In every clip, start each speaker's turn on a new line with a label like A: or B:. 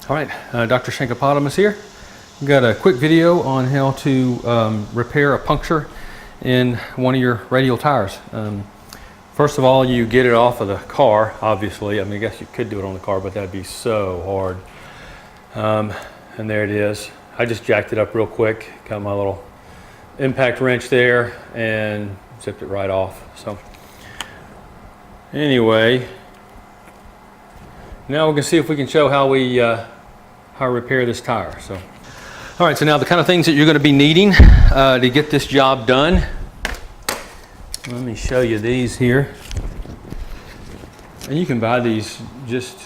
A: All right, Dr. Shankopotamus here. We've got a quick video on how to repair a puncture in one of your radial tires. First of all, you get it off of the car, obviously. I mean, I guess you could do it on the car, but that'd be so hard. And there it is. I just jacked it up real quick, got my little impact wrench there and zipped it right off. So anyway, now we're gonna see if we can show how we repair this tire. So, all right, so now the kind of things that you're gonna be needing to get this job done. Let me show you these here. And you can buy these just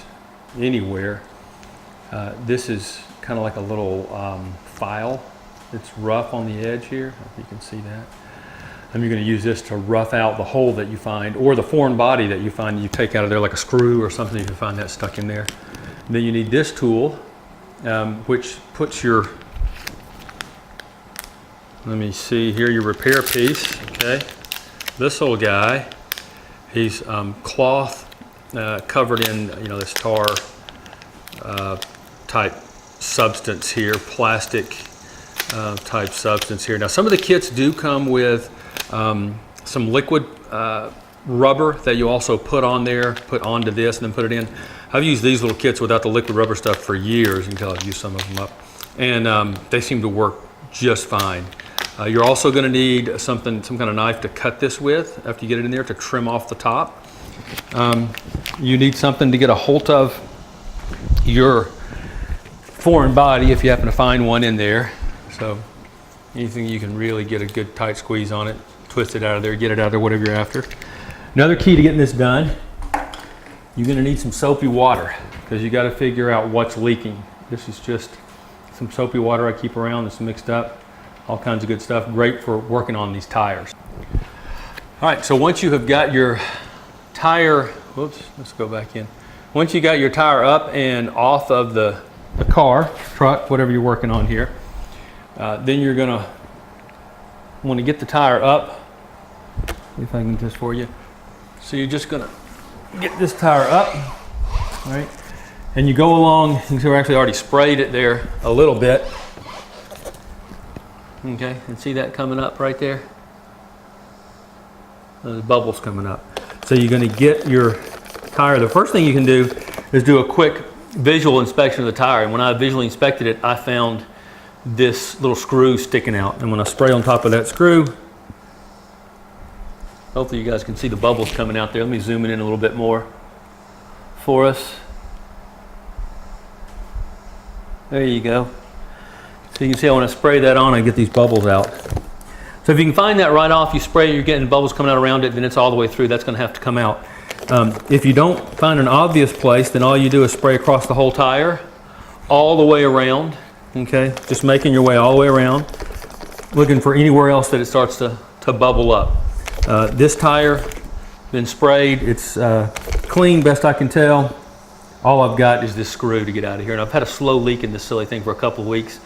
A: anywhere. This is kind of like a little file. It's rough on the edge here, if you can see that. And you're going to use this to rough out the hole that you find, or the foreign body that you find you take out of there, like a screw or something. You can find that stuck in there. And then you need this tool, which puts your, let me see here, your repair piece. Okay, this little guy, he's cloth covered in this tar type substance here, plastic type substance here. Now some of the kits do come with some liquid rubber that you also put on there, put onto this and then put it in. I've used these little kits without the liquid rubber stuff for years until I've used some of them up, and they seem to work just fine. You're also going to need some kind of knife to cut this with after you get it in there, to trim off the top. You need something to get a hold of your foreign body if you happen to find one in there. So anything you can really get a good tight squeeze on it, twist it out of there, get it out of there, whatever you're after. Another key to getting this done, you're going to need some soapy water, because you got to figure out what's leaking. This is just some soapy water I keep around that's mixed up, all kinds of good stuff, great for working on these tires. All right, so once you have got your tire, whoops, let's go back in. Once you got your tire up and off of the car, truck, whatever you're working on here, then you're gonna want to get the tire up. If I can do this for you. So you're just gonna get this tire up, all right? And you go along, you can see we're actually already sprayed it there a little bit. Okay, and see that coming up right there? There's bubbles coming up. So you're gonna get your tire. The first thing you can do is do a quick visual inspection of the tire. And when I visually inspected it, I found this little screw sticking out. And when I spray on top of that screw, hopefully you guys can see the bubbles coming out there. Let me zoom it in a little bit more for us. There you go. So you can see when I spray that on, I get these bubbles out. So if you can find that right off, you spray, you're getting bubbles coming out around it, then it's all the way through. That's going to have to come out. If you don't find an obvious place, then all you do is spray across the whole tire, all the way around. Okay, just making your way all the way around, looking for anywhere else that it starts to bubble up. This tire, been sprayed, it's clean best I can tell. All I've got is this screw to get out of here. And I've had a slow leak in this silly thing for a couple of weeks.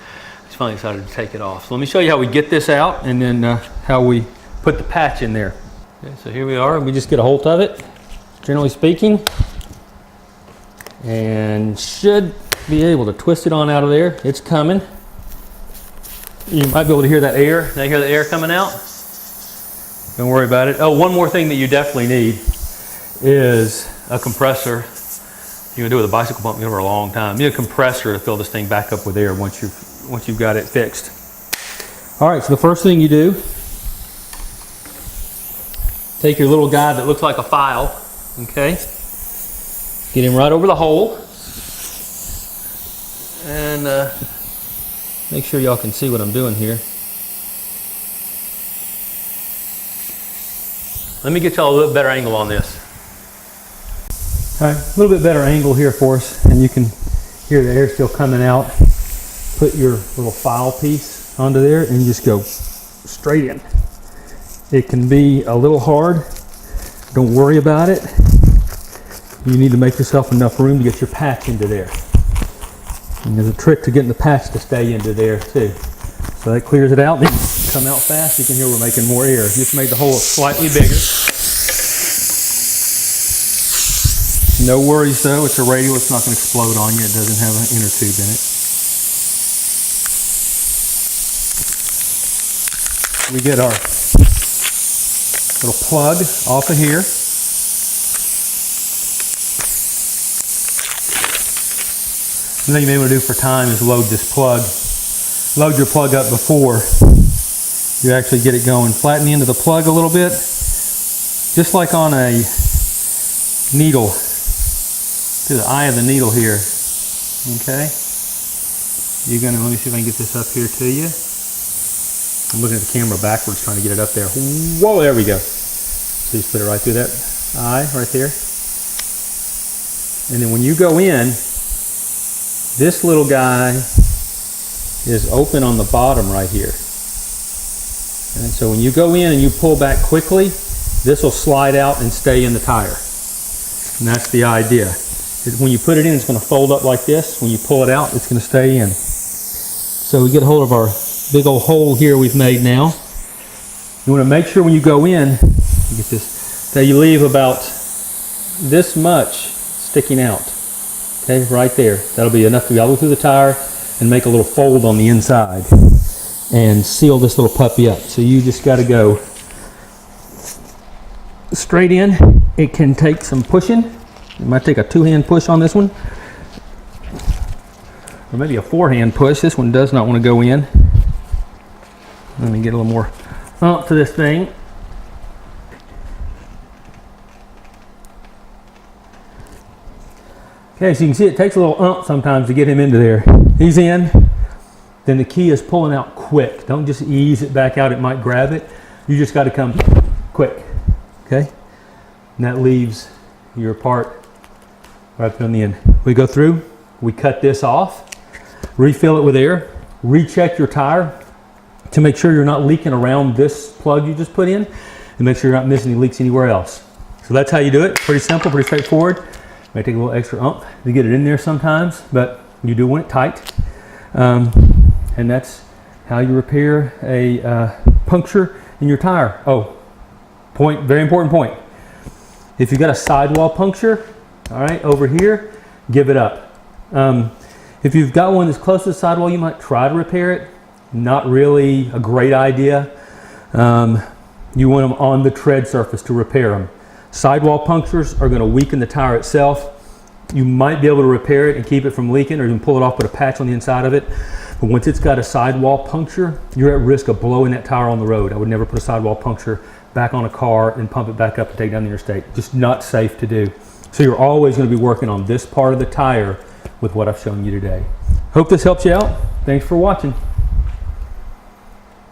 A: Just finally decided to take it off. So let me show you how we get this out, and then how we put the patch in there. Okay, so here we are, and we just get a hold of it, generally speaking, and should be able to twist it on out of there. It's coming. You might be able to hear that air. Now you hear the air coming out? Don't worry about it. Oh, one more thing that you definitely need is a compressor. You can do it with a bicycle pump for a long time. You need a compressor to fill this thing back up with air once you've got it fixed. All right, so the first thing you do, take your little guy that looks like a file, okay? Get him right over the hole. And make sure y'all can see what I'm doing here. Let me get y'all a little better angle on this. All right, a little bit better angle here for us, and you can hear the air still coming out. Put your little file piece onto there and just go straight in. It can be a little hard. Don't worry about it. You need to make yourself enough room to get your patch into there. And there's a trick to getting the patch to stay into there too. So that clears it out. Then come out fast. You can hear we're making more air. Just made the hole slightly bigger. No worries though, it's a radial, it's not going to explode on you. It doesn't have an inner tube in it. We get our little plug off of here. Another thing you may want to do for time is load this plug. Load your plug up before you actually get it going. Flatten the end of the plug a little bit, just like on a needle, to the eye of the needle here. Okay? You're gonna, let me see if I can get this up here to you. I'm looking at the camera backwards trying to get it up there. Whoa, there we go. So just put it right through that eye right there. And then when you go in, this little guy is open on the bottom right here. And so when you go in and you pull back quickly, this will slide out and stay in the tire. And that's the idea. When you put it in, it's going to fold up like this. When you pull it out, it's going to stay in. So we get a hold of our big old hole here we've made now. You want to make sure when you go in, you get this, that you leave about this much sticking out. Okay, right there. That'll be enough to be all the way through the tire and make a little fold on the inside and seal this little puppy up. So you just got to go straight in. It can take some pushing. You might take a 2-hand push on this one, or maybe a 4-hand push. This one does not want to go in. Let me get a little more to this thing. Okay, so you can see it takes a little sometimes to get him into there. He's in. Then the key is pulling out quick. Don't just ease it back out. It might grab it. You just got to come quick. Okay? And that leaves your part right on the end. We go through, we cut this off, refill it with air, recheck your tire to make sure you're not leaking around this plug you just put in, and make sure you're not missing any leaks anywhere else. So that's how you do it. Pretty simple, pretty straightforward. May take a little extra oomph to get it in there sometimes, but you do want it tight. And that's how you repair a puncture in your tire. Oh, very important point. If you've got a sidewall puncture, all right, over here, give it up. If you've got one that's close to the sidewall, you might try to repair it. Not really a great idea. You want them on the tread surface to repair them. Sidewall punctures are going to weaken the tire itself. You might be able to repair it and keep it from leaking, or you can pull it off, put a patch on the inside of it. But once it's got a sidewall puncture, you're at risk of blowing that tire on the road. I would never put a sidewall puncture back on a car and pump it back up and take it down the interstate. Just not safe to do. So you're always going to be working on this part of the tire with what I've shown you today. Hope this helps you out. Thanks for watching.